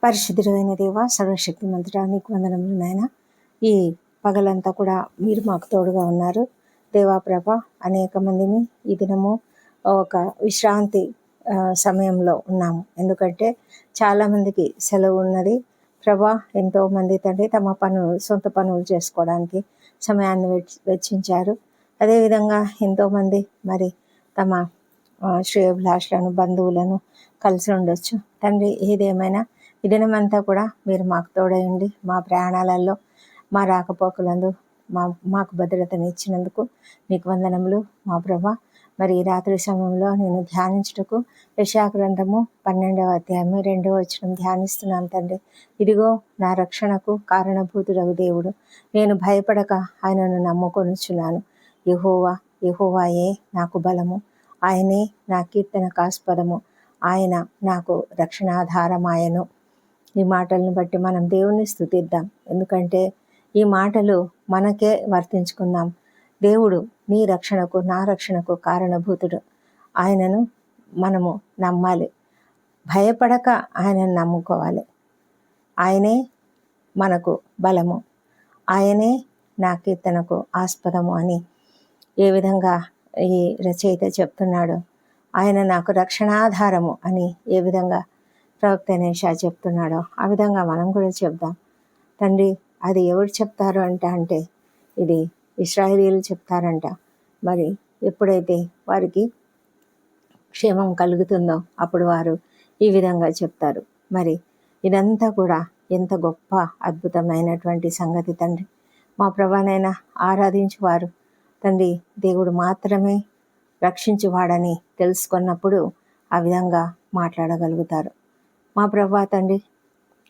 పరిశుద్ధుడైన దేవ, సర్వశక్తిమంతుడా, నీకు వందనములు నాయన. ఈ పగలంతా కూడా మీరు మాకు తోడుగా ఉన్నారు దేవా. ప్రభ, అనేక మందిని ఈ దినము ఒక విశ్రాంతి సమయంలో ఉన్నాము. ఎందుకంటే చాలామందికి సెలవు ఉన్నది ప్రభా. ఎంతోమంది తండ్రి తమ సొంత పనులు చేసుకోవడానికి సమయాన్ని వెచ్చించారు. అదేవిధంగా ఎంతోమంది మరి తమ శ్రేయోభిలాషులను, బంధువులను కలిసి ఉండొచ్చు తండ్రి. ఏదేమైనా ఈ దినమంతా కూడా మీరు మాకు తోడయండి. మా ప్రయాణాలలో, మా రాకపోకలందు మాకు భద్రతను ఇచ్చినందుకు నీకు వందనములు మా ప్రభా. మరి ఈ రాత్రి సమయంలో నేను ధ్యానించుటకు యెషయా గ్రంథము 12వ అధ్యాయము 2వ వచనం ధ్యానిస్తున్నాను తండ్రి. ఇదిగో నా రక్షణకు కారణభూతుడగు దేవుడు, నేను భయపడక ఆయనను నమ్ముకొనుచున్నాను. యెహోవా, యెహోవాయే నాకు బలము, ఆయనే నా కీర్తనకాస్పదము, ఆయన నాకు రక్షణాధారమాయను. ఈ మాటలను బట్టి మనం దేవుని స్తుతిద్దాం. ఎందుకంటే ఈ మాటలు మనకే వర్తించుకుందాం. దేవుడు నీ రక్షణకు, నా రక్షణకు కారణభూతుడు. ఆయనను మనము నమ్మాలి, భయపడక ఆయనను నమ్ముకోవాలి. ఆయనే మనకు బలము, ఆయనే నా కీర్తనకు ఆస్పదము అని ఏ విధంగా ఈ రచయిత చెప్తున్నాడు. ఆయన నాకు రక్షణాధారము అని ఏ విధంగా ప్రవక్త యెషయా చెప్తున్నాడో ఆ విధంగా మనం కూడా చెప్దాం తండ్రి. అది ఎవరు చెప్తారు అంటే ఇది ఇశ్రాయేలీయులు చెప్తారంట. మరి ఎప్పుడైతే వారికి క్షేమం కలుగుతుందో అప్పుడు వారు ఈ విధంగా చెప్తారు. మరి ఇదంతా కూడా ఎంత గొప్ప అద్భుతమైనటువంటి సంగతి తండ్రి. మా ప్రభువైనా ఆరాధించువారు తండ్రి దేవుడు మాత్రమే రక్షించువాడని తెలుసుకున్నప్పుడు ఆ విధంగా మాట్లాడగలుగుతారు. మా ప్రభువా తండ్రి,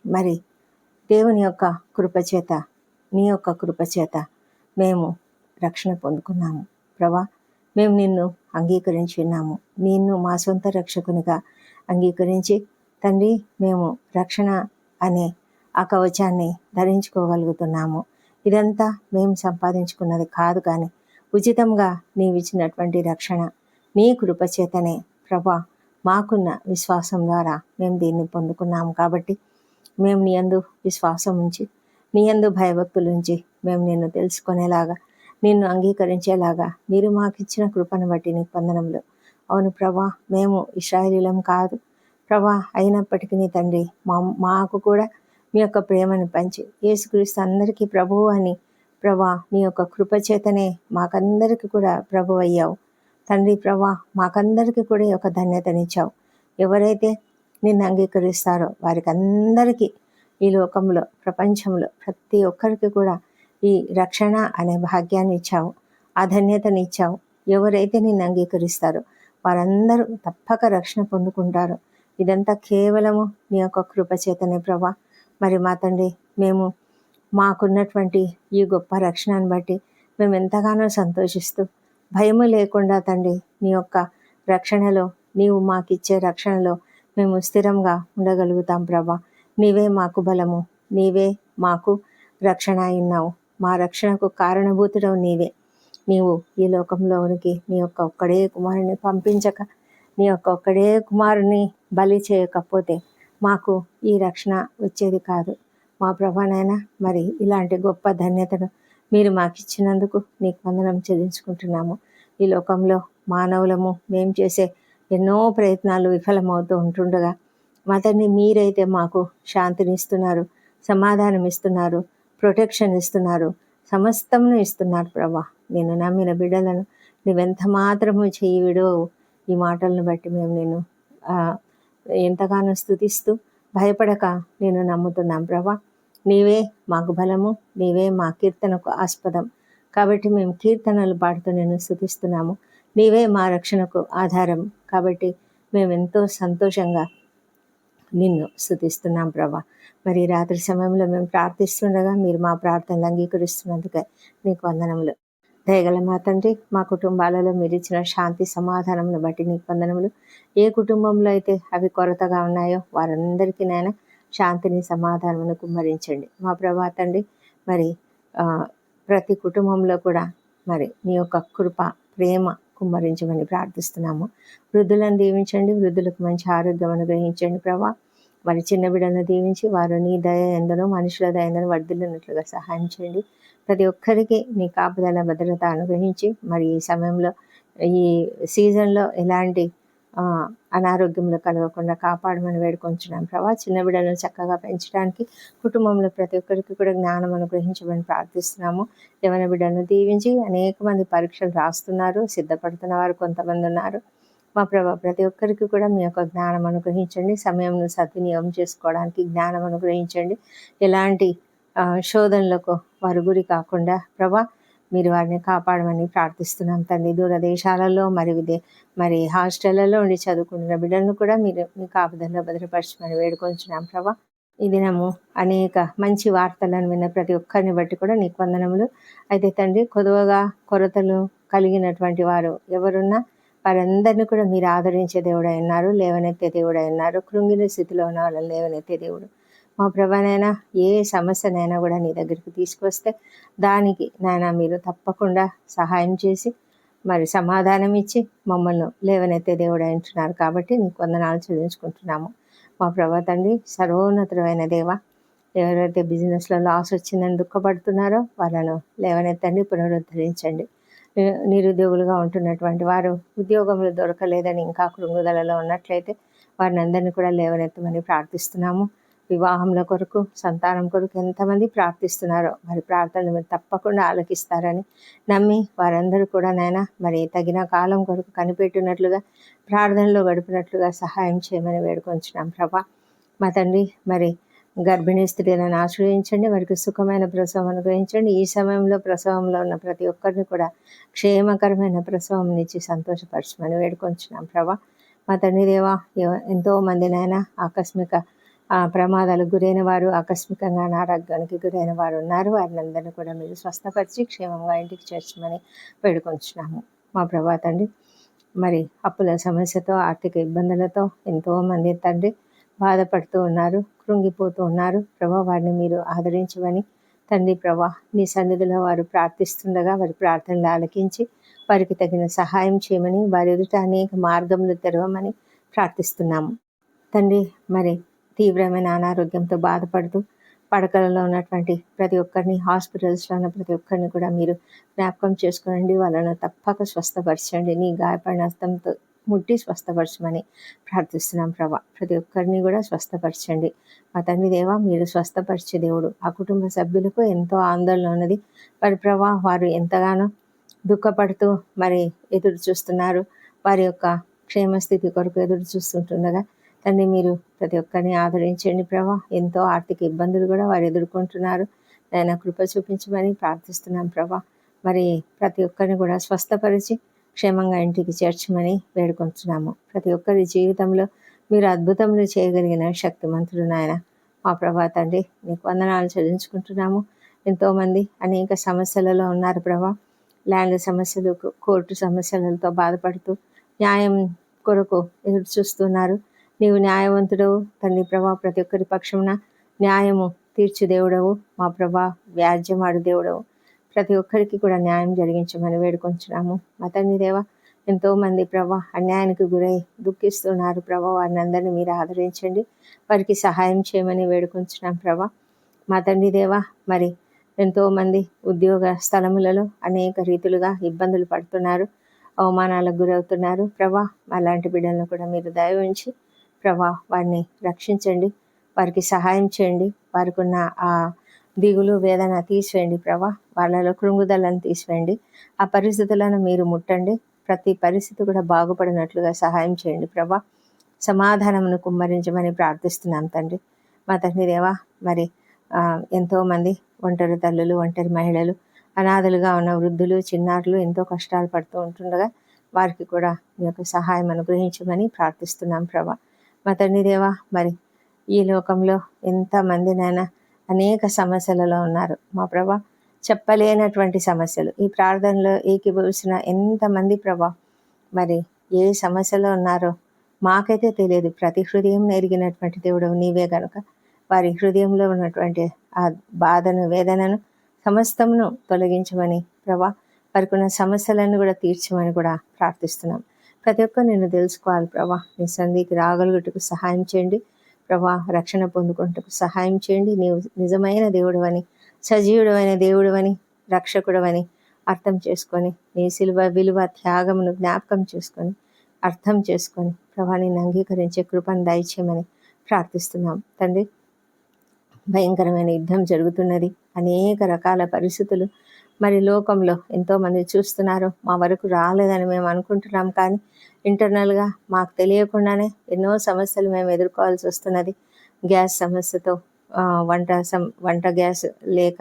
మరి దేవుని యొక్క కృపచేత, నీ యొక్క కృపచేత మేము రక్షణ పొందుకున్నాము ప్రభా. మేము నిన్ను అంగీకరించి ఉన్నాము, నిన్ను మా సొంత రక్షకునిగా అంగీకరించి తండ్రి మేము రక్షణ అనే ఆ కవచాన్ని ధరించుకోగలుగుతున్నాము. ఇదంతా మేము సంపాదించుకున్నది కాదు, కానీ ఉచితంగా నీవిచ్చినటువంటి రక్షణ నీ కృపచేతనే ప్రభా. మాకున్న విశ్వాసం ద్వారా మేము దీన్ని పొందుకున్నాము. కాబట్టి మేము నీ యందు విశ్వాసం ఉంచి, నీ యందు భయభక్తులు ఉంచి మేము నిన్ను తెలుసుకునేలాగా, నిన్ను అంగీకరించేలాగా మీరు మాకు ఇచ్చిన కృపను బట్టి నీకు వందనములు. అవును ప్రభా, మేము ఇశ్రాయేలీయులం కాదు ప్రభా, అయినప్పటికీ నీ తండ్రి మాకు కూడా మీ యొక్క ప్రేమను పంచి యేసుక్రీస్తు అందరికీ ప్రభువు అని ప్రభా, నీ యొక్క కృపచేతనే మాకందరికీ కూడా ప్రభువు అయ్యావు తండ్రి. ప్రభా, మాకందరికీ కూడా ఈ యొక్క ధన్యతనిచ్చావు. ఎవరైతే నిన్ను అంగీకరిస్తారో వారికి అందరికీ ఈ లోకంలో, ప్రపంచంలో ప్రతి ఒక్కరికి కూడా ఈ రక్షణ అనే భాగ్యాన్ని ఇచ్చావు, ఆ ధన్యతని ఇచ్చావు. ఎవరైతే నిన్ను అంగీకరిస్తారో వారందరూ తప్పక రక్షణ పొందుకుంటారు. ఇదంతా కేవలము నీ యొక్క కృపచేతనే ప్రభా. మరి మా తండ్రి, మేము మాకున్నటువంటి ఈ గొప్ప రక్షణను బట్టి మేము ఎంతగానో సంతోషిస్తూ, భయము లేకుండా తండ్రి నీ యొక్క రక్షణలో, నీవు మాకిచ్చే రక్షణలో మేము స్థిరంగా ఉండగలుగుతాం ప్రభా. నీవే మాకు బలము, నీవే మాకు రక్షణ అయినావు. మా రక్షణకు కారణభూతుడవు నీవే. నీవు ఈ లోకంలోనికి నీ యొక్క ఒక్కడే కుమారుని పంపించక, నీ యొక్క ఒక్కడే కుమారుని బలి చేయకపోతే మాకు ఈ రక్షణ వచ్చేది కాదు మా ప్రభానైనా. మరి ఇలాంటి గొప్ప ధన్యతను మీరు మాకు ఇచ్చినందుకు నీకు వందనం చెల్లించుకుంటున్నాము. ఈ లోకంలో మానవులము మేము చేసే ఎన్నో ప్రయత్నాలు విఫలమవుతూ ఉంటుండగా మా తండ్రి మీరైతే మాకు శాంతిని ఇస్తున్నారు, సమాధానం ఇస్తున్నారు, ప్రొటెక్షన్ ఇస్తున్నారు, సమస్తమును ఇస్తున్నారు ప్రభా. నేను నమ్మిన బిడ్డలను నువ్వెంత మాత్రము చేయి విడవవు. ఈ మాటలను బట్టి మేము నేను ఎంతగానో స్తుతిస్తూ భయపడక నేను నమ్ముతున్నాం ప్రభా. నీవే మాకు బలము, నీవే మా కీర్తనకు ఆస్పదం. కాబట్టి మేము కీర్తనలు పాడుతూ నేను స్తుతిస్తున్నాము. నీవే మా రక్షణకు ఆధారం. కాబట్టి మేము ఎంతో సంతోషంగా నిన్ను స్తుతిస్తున్నాం ప్రభా. మరి రాత్రి సమయంలో మేము ప్రార్థిస్తుండగా మీరు మా ప్రార్థనలు అంగీకరిస్తున్నందుకే నీకు వందనములు. దయగల మా తండ్రి, మా కుటుంబాలలో మీరు ఇచ్చిన శాంతి సమాధానమును బట్టి నీకు వందనములు. ఏ కుటుంబంలో అయితే అవి కొరతగా ఉన్నాయో వారందరికీ నాయన శాంతిని, సమాధానమును కుమ్మరించండి మా ప్రభా తండ్రి. మరి ప్రతి కుటుంబంలో కూడా మరి నీ యొక్క కృప, ప్రేమ కుమ్మరించమని ప్రార్థిస్తున్నాము. వృద్ధులను దీవించండి, వృద్ధులకు మంచి ఆరోగ్యం అనుగ్రహించండి ప్రభా. మరి చిన్న బిడ్డలను దీవించి వారు నీ దయ ఎందనో మనుషుల దయ ఎందనో వర్ధిల్లినట్లుగా సహాయం చేయండి. ప్రతి ఒక్కరికి నీ కాపుదల భద్రత అనుగ్రహించి మరి ఈ సమయంలో ఈ సీజన్లో ఎలాంటి అనారోగ్యంలో కలగకుండా కాపాడమని వేడుకొంచున్నాం ప్రభా. చిన్న బిడ్డలను చక్కగా పెంచడానికి కుటుంబంలో ప్రతి ఒక్కరికి కూడా జ్ఞానం అనుగ్రహించమని ప్రార్థిస్తున్నాము. యవన బిడ్డలను దీవించి అనేక మంది పరీక్షలు రాస్తున్నారు, సిద్ధపడుతున్న వారు కొంతమంది ఉన్నారు. మా ప్రభా, ప్రతి ఒక్కరికి కూడా మీ యొక్క జ్ఞానం అనుగ్రహించండి. సమయంను సద్వినియోగం చేసుకోవడానికి జ్ఞానం అనుగ్రహించండి. ఎలాంటి శోధనలకు వారు గురి కాకుండా ప్రభా మీరు వారిని కాపాడమని ప్రార్థిస్తున్నాం తండ్రి. దూర దేశాలలో మరి హాస్టళ్లలో ఉండి చదువుకుంటున్న బిడ్డలను కూడా మీరు మీ కాపుదల్లో భద్రపరచమని వేడుకొంచున్నాం ప్రభా. ఈ దినము అనేక మంచి వార్తలను విన్న ప్రతి ఒక్కరిని బట్టి కూడా నీకు వందనములు. అయితే తండ్రి, కొరతలు కలిగినటువంటి వారు ఎవరున్నా వారందరినీ కూడా మీరు ఆదరించే దేవుడై ఉన్నారు, లేవనెత్తే దేవుడై ఉన్నారు. కృంగిన స్థితిలో ఉన్న వాళ్ళని లేవనెత్తే దేవుడు. మా ప్రభానైనా ఏ సమస్యనైనా కూడా నీ దగ్గరికి తీసుకొస్తే దానికి నాయన మీరు తప్పకుండా సహాయం చేసి మరి సమాధానం ఇచ్చి మమ్మల్ని లేవనెత్తే దేవుడు అంటున్నారు. కాబట్టి నీకు వందనాలు చెల్లించుకుంటున్నాము మా ప్రభా తండ్రి. సర్వోన్నతమైన దేవ, ఎవరైతే బిజినెస్లో లాస్ వచ్చిందని దుఃఖపడుతున్నారో వాళ్ళను లేవనెత్తండి, పునరుద్ధరించండి. నిరుద్యోగులుగా ఉంటున్నటువంటి వారు ఉద్యోగములు దొరకలేదని ఇంకా కృంగుదలలో ఉన్నట్లయితే వారిని అందరినీ కూడా లేవనెత్తమని ప్రార్థిస్తున్నాము. వివాహంల కొరకు, సంతానం కొరకు ఎంతమంది ప్రార్థిస్తున్నారో వారి ప్రార్థనలు మీరు తప్పకుండా ఆలకిస్తారని నమ్మి వారందరూ కూడా నాయనా మరి తగిన కాలం కొరకు కనిపెట్టినట్లుగా ప్రార్థనలో గడిపినట్లుగా సహాయం చేయమని వేడుకొంచున్నాం ప్రభా. మా తండ్రి, మరి గర్భిణీ స్త్రీలను ఆశ్రయించండి, వారికి సుఖమైన ప్రసవం అనుగ్రహించండి. ఈ సమయంలో ప్రసవంలో ఉన్న ప్రతి ఒక్కరిని కూడా క్షేమకరమైన ప్రసవం నుంచి సంతోషపరచమని వేడుకొంచున్నాం ప్రభా. మా తండ్రి దేవా, ఎంతోమంది నాయన ఆకస్మిక ప్రమాదాలకు గురైన వారు, ఆకస్మికంగా అనారోగ్యానికి గురైన వారు ఉన్నారు. వారిని అందరినీ కూడా మీరు స్వస్థపరిచి క్షేమంగా ఇంటికి చేర్చమని వేడుకొంచున్నాము మా ప్రభా తండ్రి. మరి అప్పుల సమస్యతో, ఆర్థిక ఇబ్బందులతో ఎంతోమంది తండ్రి బాధపడుతూ ఉన్నారు, కృంగిపోతూ ఉన్నారు ప్రభా. వారిని మీరు ఆదరించమని తండ్రి ప్రభా, నీ సన్నిధిలో వారు ప్రార్థిస్తుండగా వారి ప్రార్థనలు ఆలకించి వారికి తగిన సహాయం చేయమని, వారి ఎదుట అనేక మార్గములు తెరవమని ప్రార్థిస్తున్నాము తండ్రి. మరి తీవ్రమైన అనారోగ్యంతో బాధపడుతూ పడకలలో ఉన్నటువంటి ప్రతి ఒక్కరిని, హాస్పిటల్స్లో ఉన్న ప్రతి ఒక్కరిని కూడా మీరు జ్ఞాపకం చేసుకోండి. వాళ్ళను తప్పక స్వస్థపరచండి. నీ గాయపడిన హస్తంతో ముట్టి స్వస్థపరచమని ప్రార్థిస్తున్నాం ప్రభా. ప్రతి ఒక్కరిని కూడా స్వస్థపరచండి మా తండ్రి దేవా. మీరు స్వస్థపరిచే దేవుడు. ఆ కుటుంబ సభ్యులకు ఎంతో ఆందోళన ఉన్నది మరి ప్రభా. వారు ఎంతగానో దుఃఖపడుతూ మరి ఎదురు చూస్తున్నారు. వారి యొక్క క్షేమస్థితి కొరకు ఎదురు చూస్తుంటుండగా తండ్రి మీరు ప్రతి ఒక్కరిని ఆదరించండి ప్రభా. ఎంతో ఆర్థిక ఇబ్బందులు కూడా వారు ఎదుర్కొంటున్నారు. నాయన కృప చూపించమని ప్రార్థిస్తున్నాం ప్రభా. మరి ప్రతి ఒక్కరిని కూడా స్వస్థపరిచి క్షేమంగా ఇంటికి చేర్చమని వేడుకుంటున్నాము. ప్రతి ఒక్కరి జీవితంలో మీరు అద్భుతములు చేయగలిగిన శక్తిమంతుడు నాయన మా ప్రభా తండ్రి. నీకు వందనాలు చెల్లించుకుంటున్నాము. ఎంతోమంది అనేక సమస్యలలో ఉన్నారు ప్రభా. ల్యాండ్ సమస్యలు, కోర్టు సమస్యలతో బాధపడుతూ న్యాయం కొరకు ఎదురు చూస్తున్నారు. నీవు న్యాయవంతుడవు తండ్రి ప్రభా. ప్రతి ఒక్కరి పక్షమున న్యాయము తీర్చు దేవుడవు మా ప్రభా. వ్యాజ్యమాడు దేవుడవు. ప్రతి ఒక్కరికి కూడా న్యాయం జరిగించమని వేడుకొంచున్నాము మా తండ్రి దేవ. ఎంతోమంది ప్రభా అన్యాయానికి గురై దుఃఖిస్తున్నారు ప్రభా. వారిని అందరినీ మీరు ఆదరించండి, వారికి సహాయం చేయమని వేడుకొంచున్నాం ప్రభా. మా తండ్రి దేవ, మరి ఎంతోమంది ఉద్యోగ స్థలములలో అనేక రీతులుగా ఇబ్బందులు పడుతున్నారు, అవమానాలకు గురవుతున్నారు ప్రభా. అలాంటి బిడ్డలను కూడా మీరు దయ ఉంచి ప్రభా వారిని రక్షించండి, వారికి సహాయం చేయండి. వారికి ఉన్న ఆ దిగులు వేదన తీసివేయండి ప్రభా. వాళ్ళలో కృంగుదలను తీసివేయండి. ఆ పరిస్థితులను మీరు ముట్టండి. ప్రతి పరిస్థితి కూడా బాగుపడినట్లుగా సహాయం చేయండి ప్రభా. సమాధానమును కుమ్మరించమని ప్రార్థిస్తున్నాం తండ్రి మా తండ్రి దేవా. మరి ఎంతోమంది ఒంటరి తల్లులు, ఒంటరి మహిళలు, అనాథలుగా ఉన్న వృద్ధులు, చిన్నారులు ఎంతో కష్టాలు పడుతూ ఉంటుండగా వారికి కూడా మీ యొక్క సహాయం అనుగ్రహించమని ప్రార్థిస్తున్నాం ప్రభా మా తండ్రి దేవా. మరి ఈ లోకంలో ఎంతమందినైనా అనేక సమస్యలలో ఉన్నారు మా ప్రభా. చెప్పలేనటువంటి సమస్యలు. ఈ ప్రార్థనలో ఏకీభవించిన ఎంతమంది ప్రభా మరి ఏ సమస్యలో ఉన్నారో మాకైతే తెలియదు. ప్రతి హృదయం ఎరిగినటువంటి దేవుడు నీవే కనుక వారి హృదయంలో ఉన్నటువంటి ఆ బాధను, వేదనను సమస్తమును తొలగించమని ప్రభా. వారికి ఉన్న సమస్యలను కూడా తీర్చమని కూడా ప్రార్థిస్తున్నాం. ప్రతి ఒక్కరు నిన్ను తెలుసుకోవాలి ప్రభా. నీ సన్నిధికి రాగలుగుటకు సహాయం చేయండి. ప్రభా రక్షణ పొందుకుంటకు సహాయం చేయండి. నీవు నిజమైన దేవుడవని, సజీవుడమైన దేవుడవని, రక్షకుడవని అర్థం చేసుకొని, నీ సిలువ విలువ త్యాగమును జ్ఞాపకం చేసుకొని, అర్థం చేసుకొని ప్రభా నిన్ను అంగీకరించే కృపను దయచేయమని ప్రార్థిస్తున్నాం తండ్రి. భయంకరమైన యుద్ధం జరుగుతున్నది. అనేక రకాల పరిస్థితులు మరి లోకంలో ఎంతోమంది చూస్తున్నారు. మా వరకు రాలేదని మేము అనుకుంటున్నాం, కానీ ఇంటర్నల్గా మాకు తెలియకుండానే ఎన్నో సమస్యలు మేము ఎదుర్కోవాల్సి వస్తున్నది. గ్యాస్ సమస్యతో వంట గ్యాస్ లేక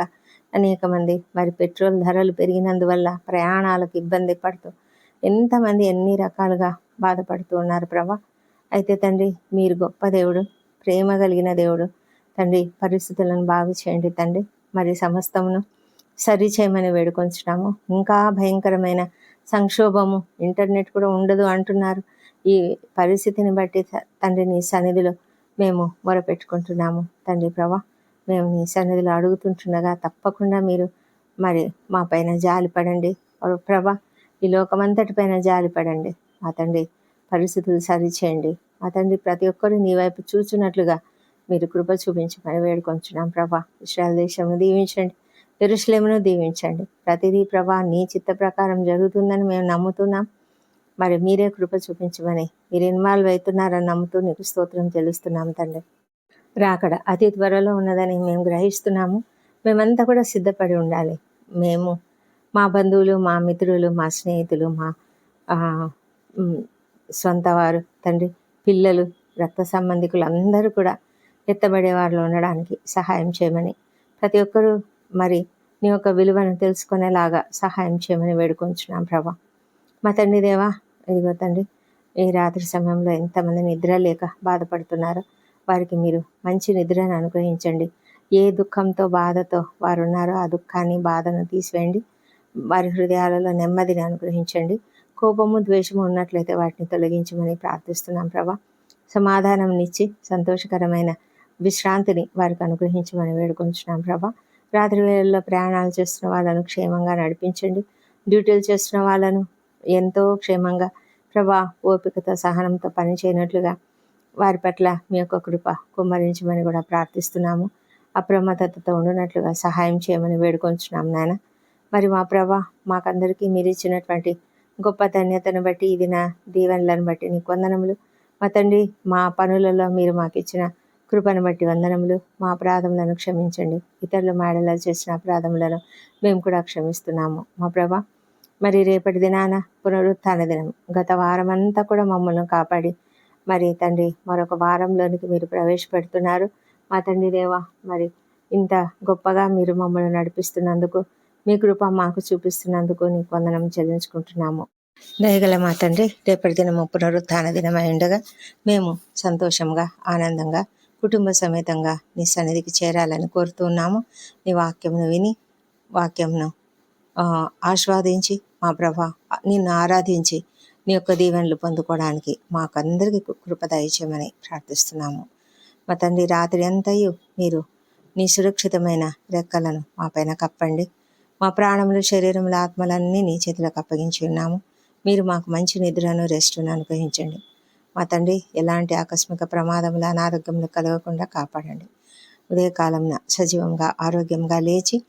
అనేక మంది, మరి పెట్రోల్ ధరలు పెరిగినందువల్ల ప్రయాణాలకు ఇబ్బంది పడుతూ ఎంతమంది ఎన్ని రకాలుగా బాధపడుతూ ఉన్నారు ప్రభా. అయితే తండ్రి, మీరు గొప్ప దేవుడు, ప్రేమ కలిగిన దేవుడు తండ్రి. పరిస్థితులను బాగు చేయండి తండ్రి. మరి సమస్తమును సరి చేయమని వేడుకొంచున్నాము. ఇంకా భయంకరమైన సంక్షోభము, ఇంటర్నెట్ కూడా ఉండదు అంటున్నారు. ఈ పరిస్థితిని బట్టి తండ్రి నీ సన్నిధిలో మేము మొరపెట్టుకుంటున్నాము తండ్రి ప్రభా. మేము నీ సన్నిధిలో అడుగుతుంటుండగా తప్పకుండా మీరు మరి మా పైన జాలిపడండి ప్రభా. ఈ లోకమంతటి పైన జాలిపడండి మా తండ్రి. పరిస్థితులు సరిచేయండి మా తండ్రి. ప్రతి ఒక్కరు నీ వైపు చూచున్నట్లుగా మీరు కృప చూపించమని వేడుకొంచున్నాం ప్రభా. ఇశ్రాయేల్ దేశంను దీవించండి, యెరూషలేమును దీవించండి. ప్రతిదీ ప్రభా నీ చిత్త ప్రకారం జరుగుతుందని మేము నమ్ముతున్నాం. మరి మీరే కృప చూపించమని, మీరు ఇన్వాల్వ్ అవుతున్నారని నమ్ముతూ నీకు స్తోత్రం తెలుస్తున్నాం తండ్రి. రాకడ అతి త్వరలో ఉన్నదని మేము గ్రహిస్తున్నాము. మేమంతా కూడా సిద్ధపడి ఉండాలి. మేము, మా బంధువులు, మా మిత్రులు, మా స్నేహితులు, మా సొంత వారు తండ్రి, పిల్లలు, రక్త సంబంధికులు అందరూ కూడా ఎత్తబడే వారిలో ఉండడానికి సహాయం చేయమని, ప్రతి ఒక్కరూ మరి నీ యొక్క విలువను తెలుసుకునేలాగా సహాయం చేయమని వేడుకొంచున్నాం ప్రభా. మా తండ్రి దేవా, ఇదిగో తండ్రి, ఈ రాత్రి సమయంలో ఎంతమంది నిద్ర లేక బాధపడుతున్నారో వారికి మీరు మంచి నిద్రను అనుగ్రహించండి. ఏ దుఃఖంతో బాధతో వారు ఉన్నారో ఆ దుఃఖాన్ని, బాధను తీసివేయండి. వారి హృదయాలలో నెమ్మదిని అనుగ్రహించండి. కోపము, ద్వేషము ఉన్నట్లయితే వాటిని తొలగించమని ప్రార్థిస్తున్నాం ప్రభా. సమాధానంనిచ్చి సంతోషకరమైన విశ్రాంతిని వారికి అనుగ్రహించమని వేడుకొంచున్నాం ప్రభా. రాత్రి వేళల్లో ప్రయాణాలు చేస్తున్న వాళ్ళను క్షేమంగా నడిపించండి. డ్యూటీలు చేస్తున్న వాళ్ళను ఎంతో క్షేమంగా ప్రభా, ఓపికతో, సహనంతో పనిచేయనట్లుగా వారి పట్ల మీ యొక్క కృప కుమ్మరించమని కూడా ప్రార్థిస్తున్నాము. అప్రమత్తతతో ఉండునట్లుగా సహాయం చేయమని వేడుకొంచున్నాం నాయన. మరి మా ప్రభా, మాకందరికీ మీరు ఇచ్చినటువంటి గొప్ప ధన్యతను బట్టి, ఇది నా దీవెనలను బట్టి నీకు వందనములు. మా తండ్రి, మా పనులలో మీరు మాకు ఇచ్చిన కృపను బట్టి వందనములు. మా అపరాధములను క్షమించండి. ఇతరుల మాడలా చేసిన అపరాధములను మేము కూడా క్షమిస్తున్నాము మా ప్రభా. మరి రేపటి దినాన పునరుత్థాన దినం, గత వారం అంతా కూడా మమ్మల్ని కాపాడి మరి తండ్రి మరొక వారంలోనికి మీరు ప్రవేశపెడుతున్నారు మా తండ్రి దేవా. మరి ఇంత గొప్పగా మీరు మమ్మల్ని నడిపిస్తున్నందుకు, మీ కృప మాకు చూపిస్తున్నందుకు నీకు వందనం చెల్లించుకుంటున్నాము. దయగల మా తండ్రి, రేపటి దినము పునరుత్థాన దినమై ఉండగా మేము సంతోషంగా, ఆనందంగా, కుటుంబ సమేతంగా నీ సన్నిధికి చేరాలని కోరుతున్నాము. నీ వాక్యంను విని, వాక్యంను ఆస్వాదించి మా ప్రభా నిన్ను ఆరాధించి నీ యొక్క దీవెనలు పొందుకోవడానికి మాకందరికీ కృప దయచేయమని ప్రార్థిస్తున్నాము. మా తండ్రి, రాత్రి అంతయు మీరు నీ సురక్షితమైన రెక్కలను మా పైన కప్పండి. మా ప్రాణములు, శరీరములు, ఆత్మలన్నీ నీ చేతులకు అప్పగించి ఉన్నాము. మీరు మాకు మంచి నిద్రను, రెస్టును అనుగ్రహించండి మా తండ్రి. ఎలాంటి ఆకస్మిక ప్రమాదములు, అనారోగ్యములు కలగకుండా కాపాడండి. ఉదయకాలంన సజీవంగా, ఆరోగ్యంగా లేచి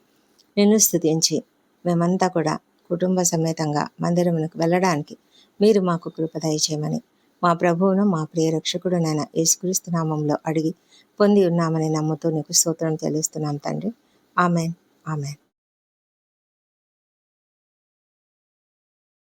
నిన్ను స్తుతించి మేమంతా కూడా కుటుంబ సమేతంగా మందిరమునకు వెళ్ళడానికి మీరు మాకు కృప దయచేయమని మా ప్రభువును, మా ప్రియ రక్షకుడునైన యేసుక్రీస్తు నామంలో అడిగి పొంది ఉన్నామని నమ్ముతూ నీకు స్తోత్రం చెల్లిస్తున్నాం తండ్రి. Amen, amen.